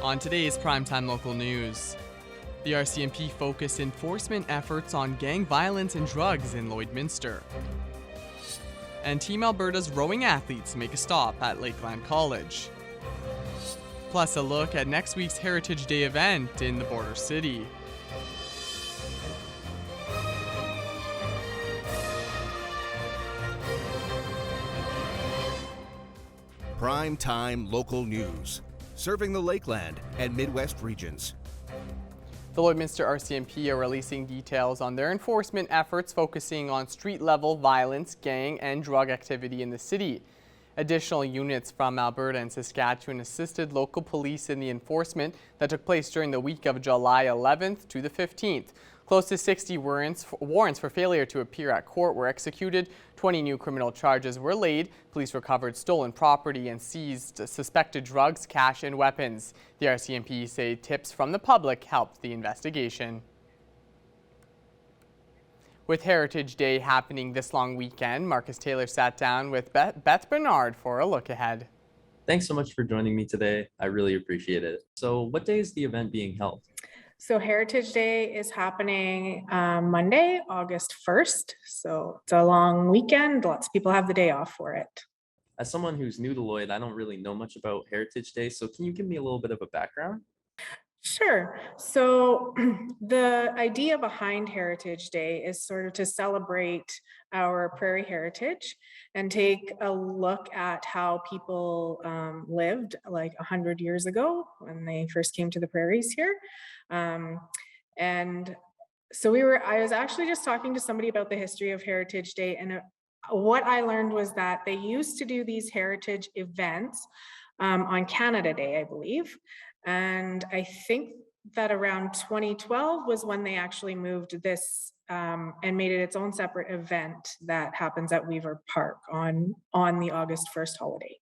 On today's Primetime Local News, the RCMP focused enforcement efforts on gang violence and drugs in Lloydminster. And Team Alberta's rowing athletes make a stop at Lakeland College. Plus a look at next week's Heritage Day event in the border city. Primetime Local News, serving the Lakeland and Midwest regions. The Lloydminster RCMP are releasing details on their enforcement efforts focusing on street-level violence, gang, and drug activity in the city. Additional units from Alberta and Saskatchewan assisted local police in the enforcement that took place during the week of July 11th to the 15th. Close to 60 warrants for failure to appear at court were executed. 20 new criminal charges were laid. Police recovered stolen property and seized suspected drugs, cash, and weapons. The RCMP say tips from the public helped the investigation. With Heritage Day happening this long weekend, Marcus Taylor sat down with Beth Bernard for a look ahead. Thanks so much for joining me today. I really appreciate it. So what day is the event being held? So Heritage Day is happening Monday, August 1st. So it's a long weekend. Lots of people have the day off for it. As someone who's new to Lloyd, I don't really know much about Heritage Day. So can you give me a little bit of a background? Sure. So the idea behind Heritage Day is sort of to celebrate our prairie heritage and take a look at how people lived like 100 years ago when they first came to the prairies here. And so I was actually just talking to somebody about the history of Heritage Day, and what I learned was that they used to do these heritage events on Canada Day, I believe. And I think that around 2012 was when they actually moved this and made it its own separate event that happens at Weaver Park on the August 1st holiday.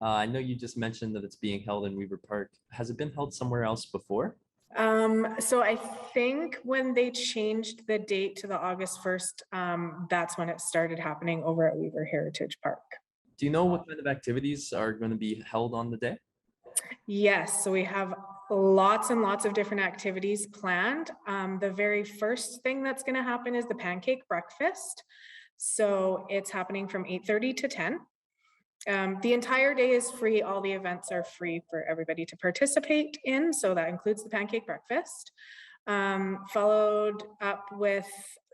I know you just mentioned that it's being held in Weaver Park. Has it been held somewhere else before? So I think when they changed the date to the August 1st, that's when it started happening over at Weaver Heritage Park. Do you know what kind of activities are going to be held on the day? Yes, so we have lots and lots of different activities planned. The very first thing that's going to happen is the pancake breakfast. So it's happening from 8:30 to 10. The entire day is free. All the events are free for everybody to participate in. So that includes the pancake breakfast. Followed up with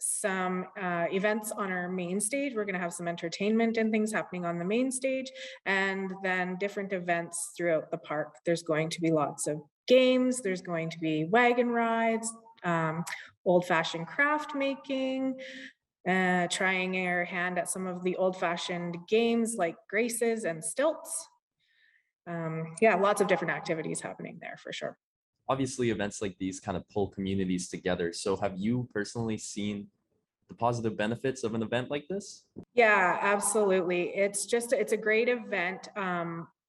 some events on our main stage. We're going to have some entertainment and things happening on the main stage, and then different events throughout the park. There's going to be lots of games. There's going to be wagon rides, old-fashioned craft making, trying your hand at some of the old-fashioned games like graces and stilts. Yeah, lots of different activities happening there for sure. Obviously, events like these kind of pull communities together. So have you personally seen the positive benefits of an event like this? Yeah, absolutely. It's a great event.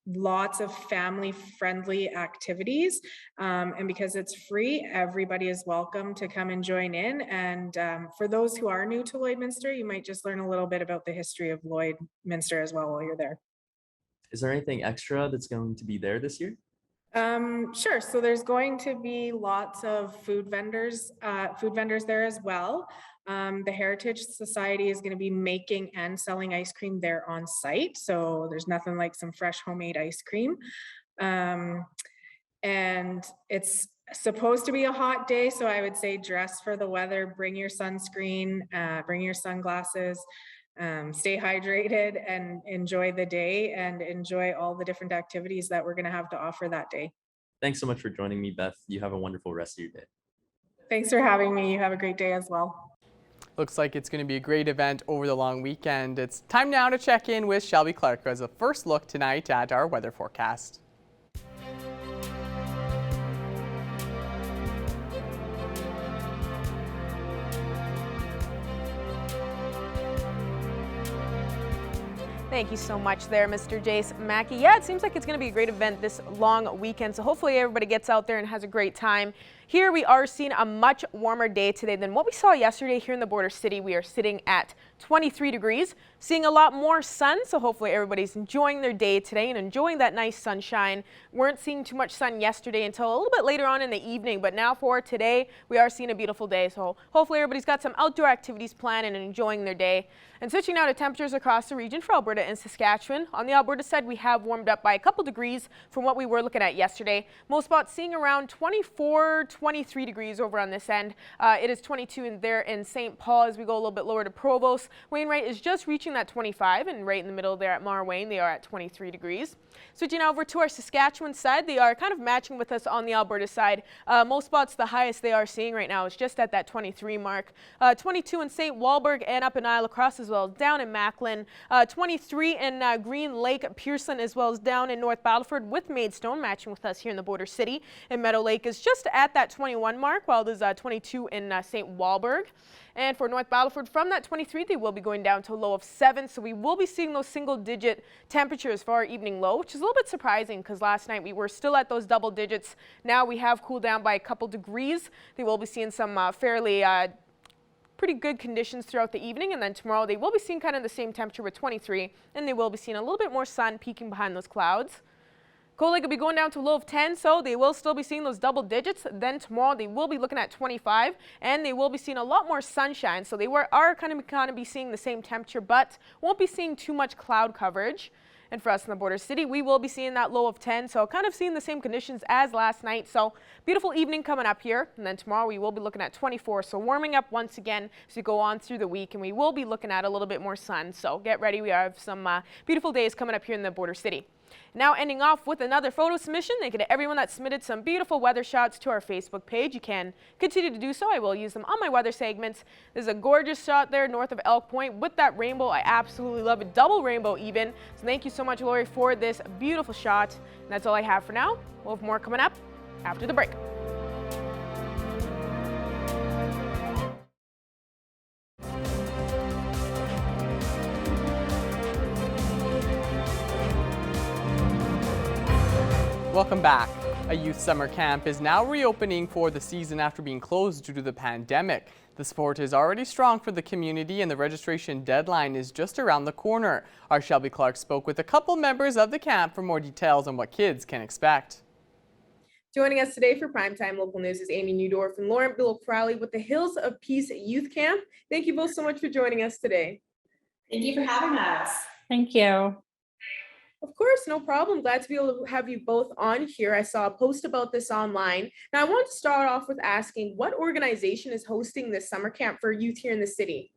Lots of family-friendly activities. And because it's free, everybody is welcome to come and join in. And for those who are new to Lloydminster, you might just learn a little bit about the history of Lloydminster as well while you're there. Is there anything extra that's going to be there this year? Sure. So there's going to be lots of food vendors there as well. The Heritage Society is going to be making and selling ice cream there on site. So there's nothing like some fresh homemade ice cream. And it's supposed to be a hot day. So I would say dress for the weather, bring your sunscreen, bring your sunglasses. Stay hydrated and enjoy the day and enjoy all the different activities that we're going to have to offer that day. Thanks so much for joining me, Beth. You have a wonderful rest of your day. Thanks for having me. You have a great day as well. Looks like it's going to be a great event over the long weekend. It's time now to check in with Shelby Clark as a first look tonight at our weather forecast. Thank you so much there, Mr. Jace Mackey. Yeah, it seems like it's going to be a great event this long weekend, so hopefully everybody gets out there and has a great time. here we are seeing a much warmer day today than what we saw yesterday here in the border city. We are sitting at 23 degrees, seeing a lot more sun, so hopefully everybody's enjoying their day today and enjoying that nice sunshine. Weren't seeing too much sun yesterday until a little bit later on in the evening, but now for today, we are seeing a beautiful day, so hopefully everybody's got some outdoor activities planned and enjoying their day. And switching now to temperatures across the region for Alberta and Saskatchewan. On the Alberta side, we have warmed up by a couple degrees from what we were looking at yesterday. Most spots seeing around 24, 23 degrees over on this end. It is 22 in there in St. Paul as we go a little bit lower to Provost. Wainwright is just reaching that 25, and right in the middle there at Marwayne, they are at 23 degrees. Switching over to our Saskatchewan side, they are kind of matching with us on the Alberta side. Most spots, the highest they are seeing right now is just at that 23 mark. 22 in St. Walburg and up in Isle Across as well as down in Macklin. 23 in Green Lake, Pearson as well as down in North Battleford with Maidstone matching with us here in the border city. And Meadow Lake is just at that 21 mark while there's 22 in St. Walburg. And for North Battleford, from that 23, they will be going down to a low of 7. So we will be seeing those single-digit temperatures for our evening low, which is a little bit surprising because last night we were still at those double digits. Now we have cooled down by a couple degrees. They will be seeing some fairly pretty good conditions throughout the evening. And then tomorrow they will be seeing kind of the same temperature with 23. And they will be seeing a little bit more sun peeking behind those clouds. Cold Lake will be going down to a low of 10, so they will still be seeing those double digits. Then tomorrow they will be looking at 25, and they will be seeing a lot more sunshine. So they are kind of be seeing the same temperature, but won't be seeing too much cloud coverage. And for us in the border city, we will be seeing that low of 10, so kind of seeing the same conditions as last night. So beautiful evening coming up here, and then tomorrow we will be looking at 24. So warming up once again as we go on through the week, and we will be looking at a little bit more sun. So get ready, we have some beautiful days coming up here in the border city. Now ending off with another photo submission. Thank you to everyone that submitted some beautiful weather shots to our Facebook page. You can continue to do so. I will use them on my weather segments. There's a gorgeous shot there north of Elk Point with that rainbow. I absolutely love it. Double rainbow even. So thank you so much, Lori, for this beautiful shot. And that's all I have for now. We'll have more coming up after the break. Welcome back. A youth summer camp is now reopening for the season after being closed due to the pandemic. The sport is already strong for the community and the registration deadline is just around the corner. Our Shelby Clark spoke with a couple members of the camp for more details on what kids can expect. Joining us today for Primetime Local News is Amy Newdorf and Lauren Bill-Crowley with the Hills of Peace Youth Camp. Thank you both so much for joining us today. Thank you for having us. Thank you. Of course, no problem. Glad to be able to have you both on here. I saw a post about this online. Now, I want to start off with asking what organization is hosting this summer camp for youth here in the city?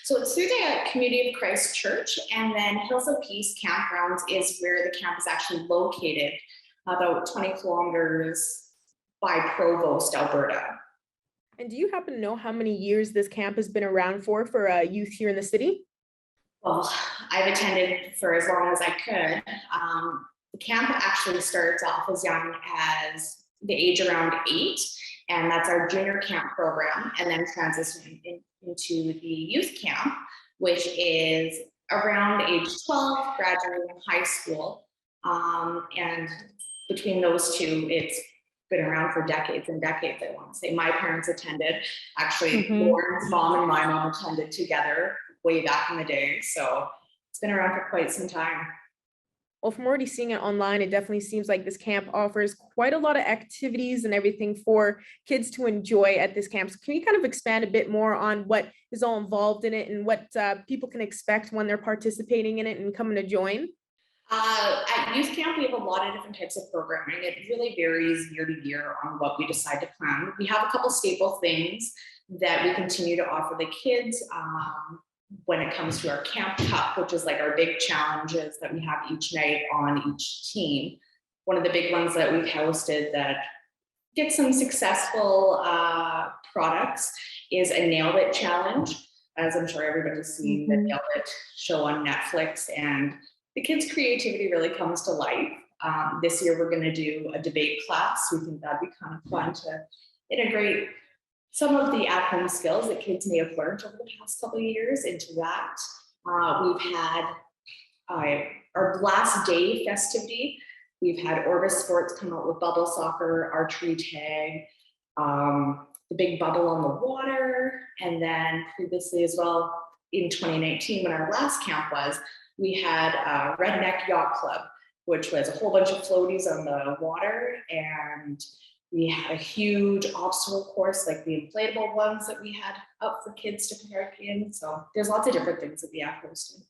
So it's through the Community of Christ Church, and then Hills of Peace Campgrounds is where the camp is actually located, about 20 kilometers by Provost, Alberta. And do you happen to know how many years this camp has been around for youth here in the city? Well, I've attended for as long as I could. The camp actually starts off as young as the age around 8, and that's our junior camp program, and then transitioning into the youth camp, which is around age 12, graduating high school. And between those two, it's been around for decades and decades, I want to say. My parents attended, actually, Lauren's mom and my mom attended together way back in the day. So it's been around for quite some time. Well, from already seeing it online, it definitely seems like this camp offers quite a lot of activities and everything for kids to enjoy at this camp. So can you kind of expand a bit more on what is all involved in it and what people can expect when they're participating in it and coming to join? At youth camp, we have a lot of different types of programming. It really varies year to year on what we decide to plan. We have a couple staple things that we continue to offer the kids. When it comes to our Camp Cup, which is like our big challenges that we have each night on each team. One of the big ones that we've hosted that gets some successful products is a Nailed It challenge. As I'm sure everybody's seen the Nailed It show on Netflix, and the kids' creativity really comes to life. This year we're going to do a debate class. We think that'd be kind of fun to integrate some of the at-home skills that kids may have learned over the past couple of years into that. We've had our last day festivity We've had Orbis Sports come out with bubble soccer, archery tag, the big bubble on the water. And then previously as well, in 2019, when our last camp was, we had Redneck Yacht Club, which was a whole bunch of floaties on the water. And we had a huge obstacle course, like the inflatable ones that we had up for kids to park in. So there's lots of different things that we have hosted.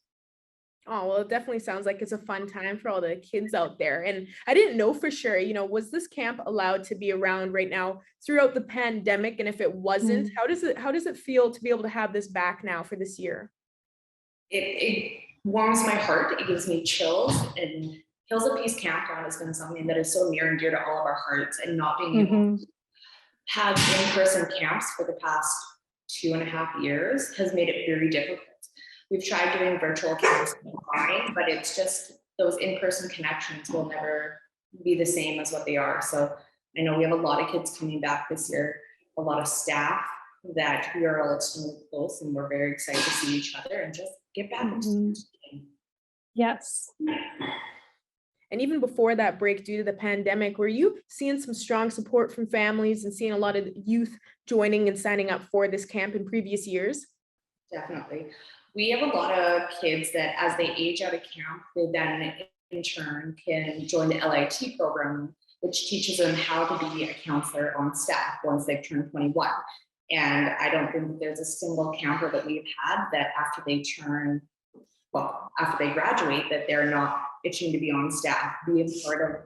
Oh, well, it definitely sounds like it's a fun time for all the kids out there. And I didn't know for sure, was this camp allowed to be around right now throughout the pandemic? And if it wasn't, how does it feel to be able to have this back now for this year? It warms my heart. It gives me chills. And Hills of Peace Campground has been something that is so near and dear to all of our hearts, and not being able to have in-person camps for the past 2.5 years has made it very difficult. We've tried doing virtual camps online, but it's just those in-person connections will never be the same as what they are. So I know we have a lot of kids coming back this year, a lot of staff that we are all extremely close, and we're very excited to see each other and just get back into the game. Yes. And even before that break due to the pandemic, were you seeing some strong support from families and seeing a lot of youth joining and signing up for this camp in previous years? Definitely. We have a lot of kids that as they age out of camp, they then in turn can join the LIT program, which teaches them how to be a counselor on staff once they've turned 21. And I don't think there's a single camper that we've had that after they graduate, that they're not itching to be on staff, being part of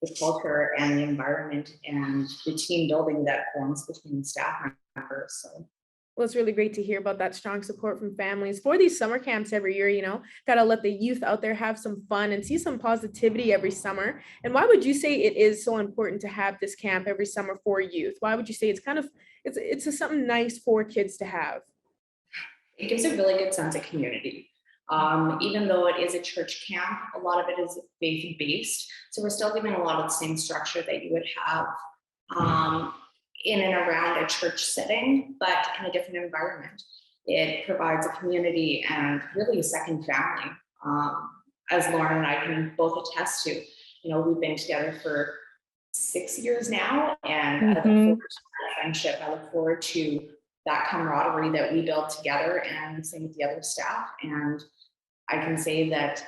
the culture and the environment and the team building that forms between staff members. So. Well, it's really great to hear about that strong support from families for these summer camps every year. Got to let the youth out there have some fun and see some positivity every summer. And why would you say it is so important to have this camp every summer for youth? Why would you say it's something nice for kids to have? It gives a really good sense of community. Even though it is a church camp, a lot of it is faith-based. So we're still given a lot of the same structure that you would have in and around a church setting, but in a different environment. It provides a community and really a second family. As Lauren and I can both attest to, we've been together for 6 years now, and I look forward to our friendship. I look forward to that camaraderie that we build together, and same with the other staff. And I can say that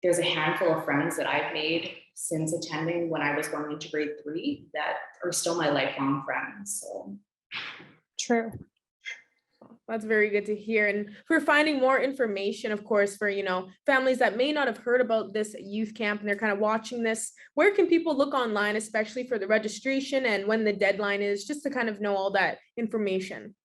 there's a handful of friends that I've made since attending when I was going into grade 3 that are still my lifelong friends. So True. That's very good to hear. And for finding more information, of course, for, families that may not have heard about this youth camp and they're kind of watching this, where can people look online, especially for the registration and when the deadline is, just to kind of know all that information?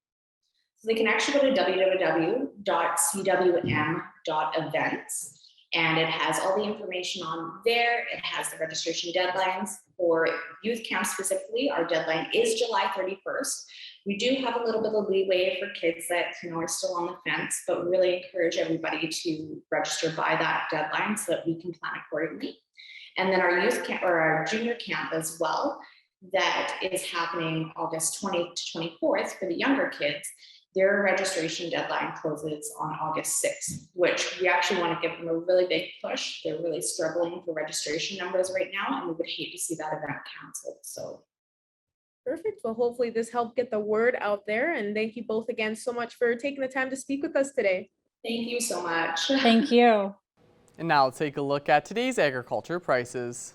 So they can actually go to www.cwm.events. And it has all the information on there. It has the registration deadlines for youth camp specifically. Our deadline is July 31st. We do have a little bit of leeway for kids that are still on the fence, but we really encourage everybody to register by that deadline so that we can plan accordingly. And then our youth camp, or our junior camp as well, that is happening August 20th to 24th for the younger kids. Their registration deadline closes on August 6th, which we actually want to give them a really big push. They're really struggling for registration numbers right now, and we would hate to see that event canceled. So perfect. Well, hopefully this helped get the word out there. And thank you both again so much for taking the time to speak with us today. Thank you so much. Thank you. And now let's take a look at today's agriculture prices.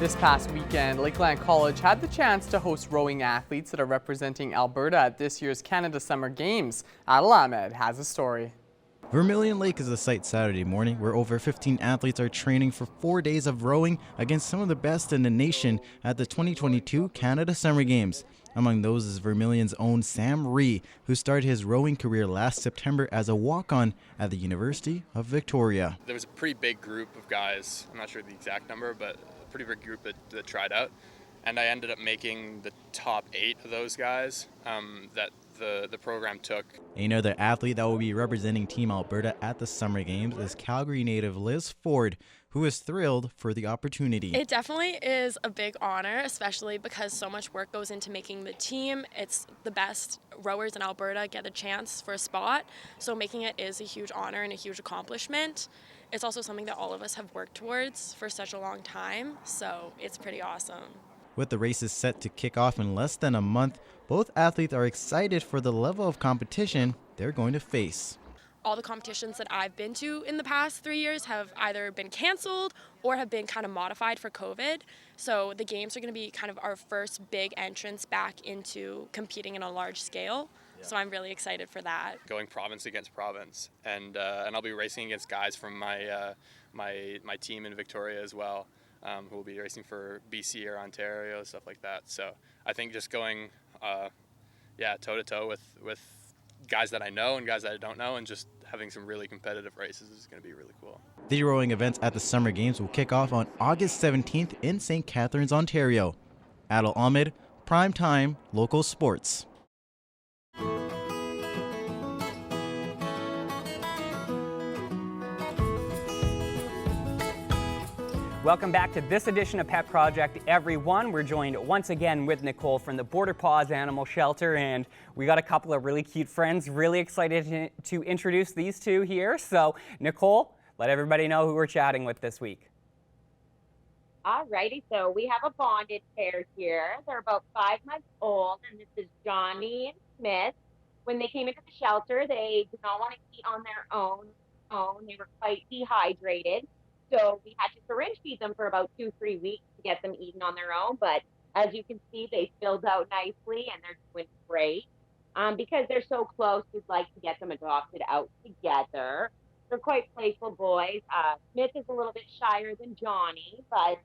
This past weekend, Lakeland College had the chance to host rowing athletes that are representing Alberta at this year's Canada Summer Games. Adil Ahmed has a story. Vermilion Lake is the site Saturday morning where over 15 athletes are training for 4 days of rowing against some of the best in the nation at the 2022 Canada Summer Games. Among those is Vermilion's own Sam Rhee, who started his rowing career last September as a walk-on at the University of Victoria. There was a pretty big group of guys, I'm not sure the exact number, but a pretty big group that tried out. and I ended up making the top 8 of those guys that the program took. Another athlete that will be representing Team Alberta at the Summer Games is Calgary native Liz Ford, who is thrilled for the opportunity. It definitely is a big honor, especially because so much work goes into making the team. It's the best rowers in Alberta get a chance for a spot, so making it is a huge honor and a huge accomplishment. It's also something that all of us have worked towards for such a long time, so it's pretty awesome. With the races set to kick off in less than a month, both athletes are excited for the level of competition they're going to face. All the competitions that I've been to in the past 3 years have either been canceled or have been kind of modified for COVID. So the games are going to be kind of our first big entrance back into competing in a large scale. Yeah. So I'm really excited for that. Going province against province, and I'll be racing against guys from my team in Victoria as well, who will be racing for BC or Ontario, stuff like that. So I think just going toe to toe with guys that I know and guys that I don't know, and just having some really competitive races is going to be really cool. The rowing events at the Summer Games will kick off on August 17th in St. Catharines, Ontario. Adil Ahmed, Primetime, Local Sports. Welcome back to this edition of Pet Project, everyone. We're joined once again with Nicole from the Border Paws Animal Shelter, and we got a couple of really cute friends. Really excited to introduce these two here. So, Nicole, let everybody know who we're chatting with this week. Alrighty, so we have a bonded pair here. They're about 5 months old, and this is Johnny and Smith. When they came into the shelter, they did not want to eat on their own. They were quite dehydrated. So we had to syringe feed them for about 2-3 weeks to get them eaten on their own. But as you can see, they filled out nicely and they're doing great. Because they're so close, we'd like to get them adopted out together. They're quite playful boys. Smith is a little bit shyer than Johnny, but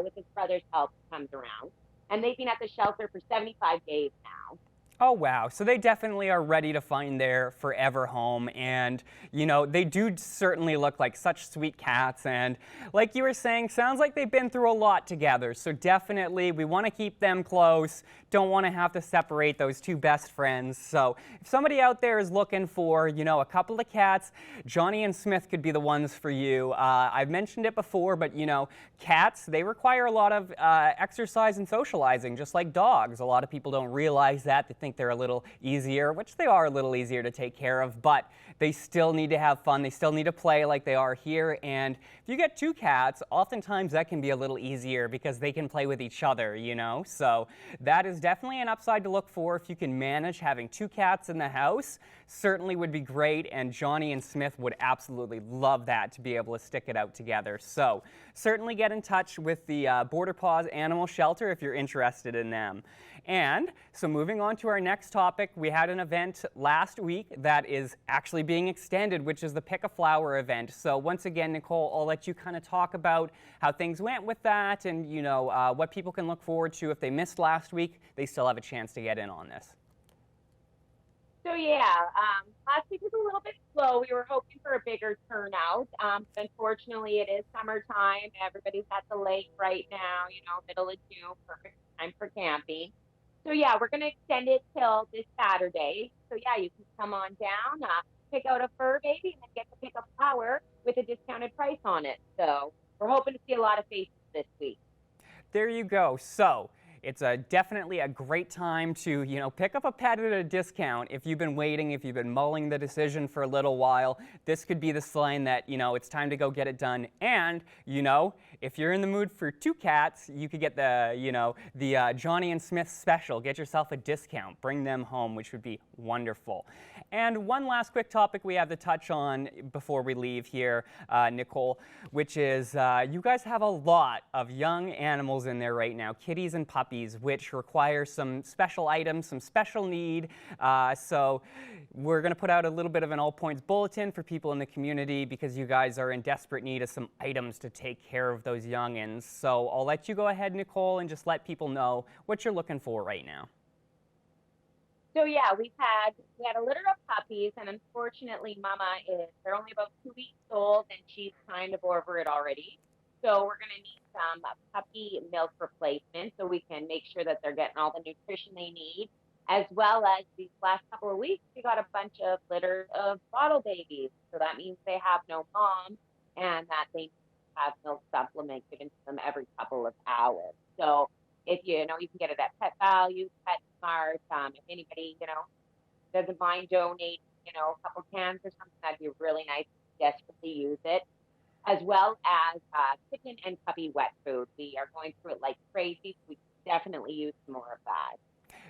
with his brother's help, he comes around. And they've been at the shelter for 75 days now. Oh, wow. So they definitely are ready to find their forever home. And, you know, they do certainly look like such sweet cats. And like you were saying, sounds like they've been through a lot together. So definitely we want to keep them close. Don't want to have to separate those two best friends. So if somebody out there is looking for, you know, a couple of cats, Johnny and Smith could be the ones for you. I've mentioned it before, but, you know, cats, they require a lot of exercise and socializing, just like dogs. A lot of people don't realize that. They think they're a little easier, which they are a little easier to take care of, but they still need to have fun. They still need to play like they are here. And if you get two cats, oftentimes that can be a little easier because they can play with each other, you know? So that is definitely an upside to look for if you can manage having two cats in the house. Certainly would be great, and Johnny and Smith would absolutely love that, to be able to stick it out together. So certainly get in touch with the Border Paws Animal Shelter if you're interested in them. And so moving on to our next topic, we had an event last week that is actually being extended, which is the Pick a Flower event. So once again, Nicole, I'll let you kind of talk about how things went with that, and you know what people can look forward to. If they missed last week, they still have a chance to get in on this. So yeah, last week was a little bit slow. We were hoping for a bigger turnout. Unfortunately, it is summertime. Everybody's at the lake right now, you know, middle of June, perfect time for camping. So yeah, we're going to extend it till this Saturday. So yeah, you can come on down, pick out a fur baby, and then get to pick a flower with a discounted price on it. So we're hoping to see a lot of faces this week. There you go. So it's definitely a great time to, you know, pick up a pet at a discount. If you've been waiting, if you've been mulling the decision for a little while, this could be the sign that, you know, it's time to go get it done. And, you know, if you're in the mood for two cats, you could get the, you know, the Johnny and Smith special. Get yourself a discount. Bring them home, which would be wonderful. And one last quick topic we have to touch on before we leave here, Nicole, which is you guys have a lot of young animals in there right now, kitties and puppies, which require some special items, some special need. So we're going to put out a little bit of an all-points bulletin for people in the community because you guys are in desperate need of some items to take care of those youngins. So I'll let you go ahead, Nicole, and just let people know what you're looking for right now. So yeah, we had a litter of puppies, and unfortunately, they're only about 2 weeks old, and she's kind of over it already. So we're going to need some puppy milk replacement so we can make sure that they're getting all the nutrition they need. As well as these last couple of weeks, we got a bunch of litters of bottle babies. So that means they have no mom and that they have milk supplement given to them every couple of hours. So if you know, you can get it at Pet Value, PetSmart. If anybody, doesn't mind donating, a couple cans or something, that'd be really nice. Desperately use it. As well as kitten and puppy wet food. We are going through it like crazy. So we definitely use more of that.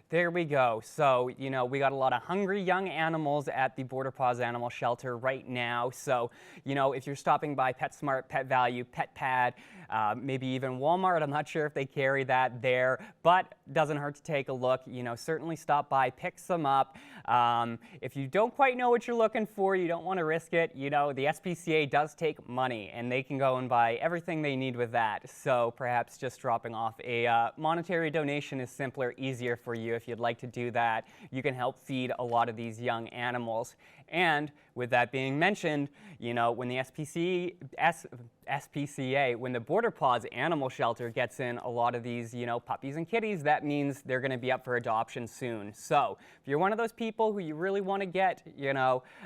There we go. So, we got a lot of hungry young animals at the Border Paws Animal Shelter right now. So, if you're stopping by PetSmart, Pet Value, Pet Pad, maybe even Walmart, I'm not sure if they carry that there, but doesn't hurt to take a look. Certainly stop by, pick some up. If you don't quite know what you're looking for, you don't want to risk it, the SPCA does take money and they can go and buy everything they need with that. So perhaps just dropping off a monetary donation is simpler, easier for you. If you'd like to do that, you can help feed a lot of these young animals. And with that being mentioned, when the SPCA, when the Border Paws Animal Shelter gets in a lot of these, puppies and kitties, that means they're going to be up for adoption soon. So if you're one of those people who you really want to get,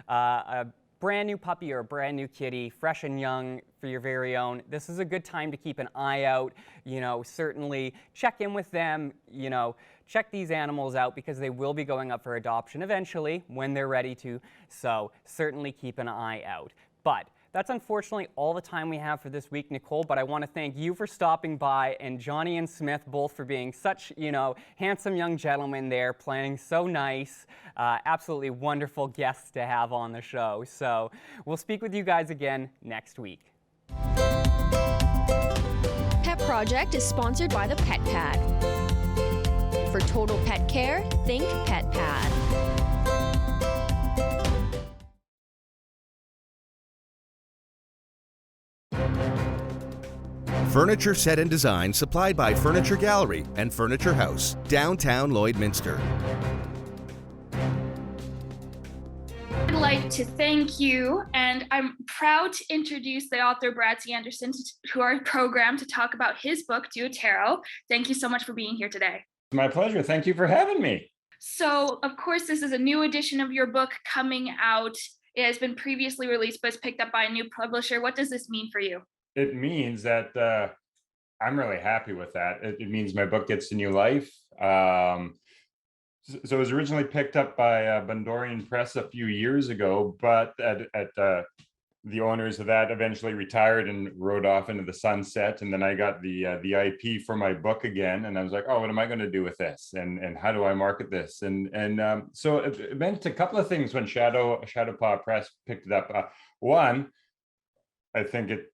a brand new puppy or a brand new kitty, fresh and young for your very own, this is a good time to keep an eye out, certainly check in with them, check these animals out because they will be going up for adoption eventually when they're ready to, so certainly keep an eye out. But that's unfortunately all the time we have for this week, Nicole, but I want to thank you for stopping by and Johnny and Smith both for being such, handsome young gentlemen there, playing so nice, absolutely wonderful guests to have on the show. So we'll speak with you guys again next week. Pet Project is sponsored by the Pet Pad. For total pet care, think Pet Pad. Furniture set and design supplied by Furniture Gallery and Furniture House, downtown Lloydminster. I'd like to thank you, and I'm proud to introduce the author Brad C. Anderson to our program to talk about his book, Do a Tarot. Thank you so much for being here today. My pleasure. Thank you for having me. So, of course, this is a new edition of your book coming out. It has been previously released, but it's picked up by a new publisher. What does this mean for you? It means that I'm really happy with that. It means my book gets a new life. So it was originally picked up by Bondorian Press a few years ago, but the owners of that eventually retired and rode off into the sunset. And then I got the IP for my book again, and I was like, oh, what am I going to do with this? And how do I market this? And so it meant a couple of things when Shadowpaw Press picked it up. One, I think it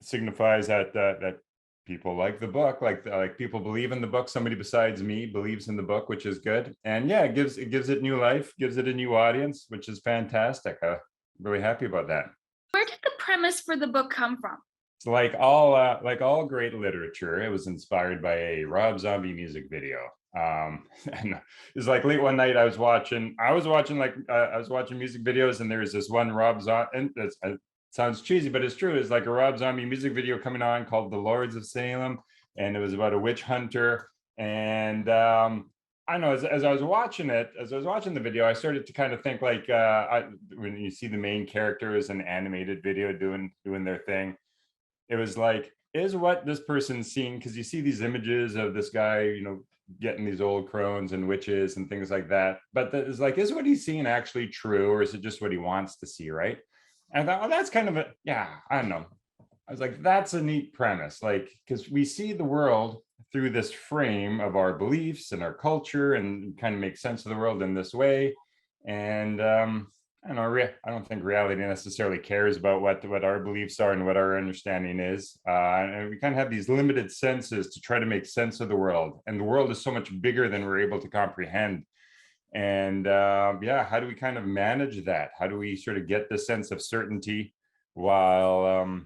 signifies that people like the book, like people believe in the book. Somebody besides me believes in the book, which is good. And yeah, it gives it new life, gives it a new audience, which is fantastic. Really happy about that. Where did the premise for the book come from? It's like all great literature. It was inspired by a Rob Zombie music video. And it was like late one night I was watching music videos, and there was this one Rob Zombie, and it sounds cheesy, but it's true. It's like a Rob Zombie music video coming on called The Lords of Salem, and it was about a witch hunter. And I know as I was watching the video, I started to kind of think like when you see the main characters in animated video doing their thing, it was like, is what this person's seeing, because you see these images of this guy, getting these old crones and witches and things like that. But it's like, is what he's seeing actually true, or is it just what he wants to see, right? And I thought, well, that's kind of I don't know. I was like, that's a neat premise, like, because we see the world through this frame of our beliefs and our culture, and kind of make sense of the world in this way. And I don't think reality necessarily cares about what our beliefs are and what our understanding is. And we kind of have these limited senses to try to make sense of the world. And the world is so much bigger than we're able to comprehend. And how do we kind of manage that? How do we sort of get the sense of certainty while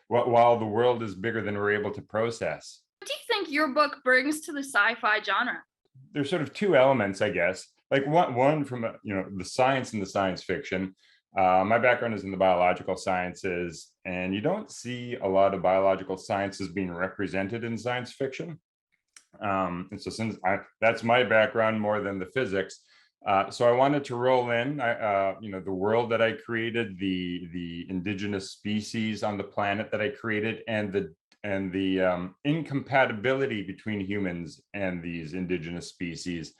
while the world is bigger than we're able to process? What do you think your book brings to the sci-fi genre? There's sort of two elements, I guess. Like one from the science and the science fiction, My background is in the biological sciences, and you don't see a lot of biological sciences being represented in science fiction. And so since that's my background more than the physics, so I wanted to roll in, the world that I created, the indigenous species on the planet that I created, and the incompatibility between humans and these indigenous species.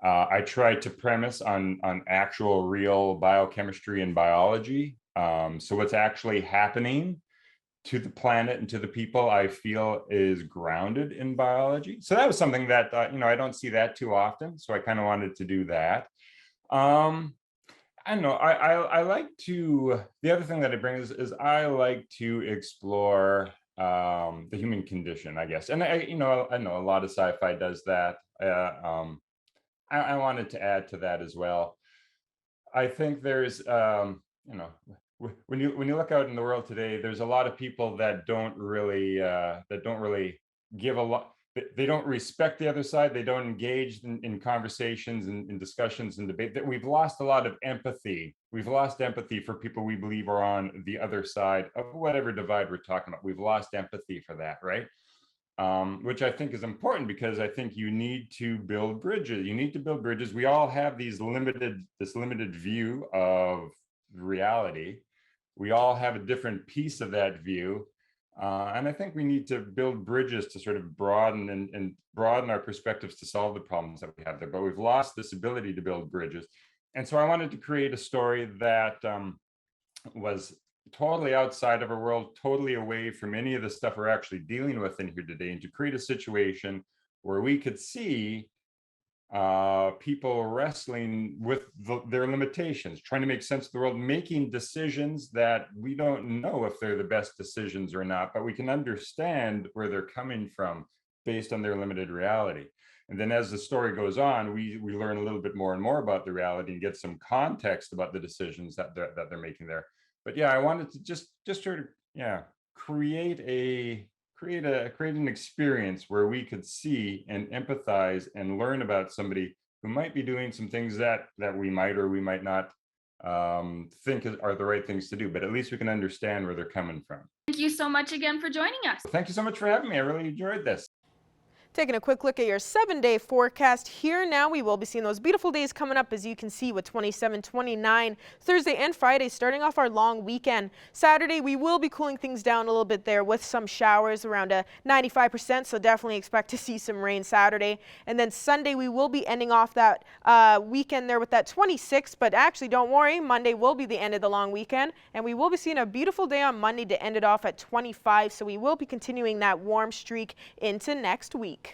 I tried to premise on actual real biochemistry and biology. So what's actually happening to the planet and to the people, I feel, is grounded in biology. So that was something that, I don't see that too often. So I kind of wanted to do that. I don't know, I like to, the other thing that it brings is I like to explore the human condition, I guess. And I know a lot of sci-fi does that. I wanted to add to that as well. I think there's, when you look out in the world today, there's a lot of people that don't really give a lot. They don't respect the other side. They don't engage in conversations and in discussions and debate. That we've lost a lot of empathy. We've lost empathy for people we believe are on the other side of whatever divide we're talking about. We've lost empathy for that, right? Which I think is important, because I think you need to build bridges. You need to build bridges. We all have this limited view of reality. We all have a different piece of that view. And I think we need to build bridges to sort of broaden our perspectives to solve the problems that we have there. But we've lost this ability to build bridges. And so I wanted to create a story that was totally outside of our world, totally away from any of the stuff we're actually dealing with in here today, and to create a situation where we could see people wrestling with their limitations, trying to make sense of the world, making decisions that we don't know if they're the best decisions or not, but we can understand where they're coming from based on their limited reality. And then as the story goes on, we learn a little bit more and more about the reality and get some context about the decisions that they're making there. But yeah, I wanted to just sort of create an experience where we could see and empathize and learn about somebody who might be doing some things that we might or we might not think are the right things to do, but at least we can understand where they're coming from. Thank you so much again for joining us. Thank you so much for having me. I really enjoyed this. Taking a quick look at your 7-day forecast here now. We will be seeing those beautiful days coming up, as you can see, with 27, 29, Thursday and Friday, starting off our long weekend. Saturday, we will be cooling things down a little bit there with some showers around a 95%, so definitely expect to see some rain Saturday. And then Sunday, we will be ending off that weekend there with that 26, but actually don't worry, Monday will be the end of the long weekend, and we will be seeing a beautiful day on Monday to end it off at 25, so we will be continuing that warm streak into next week.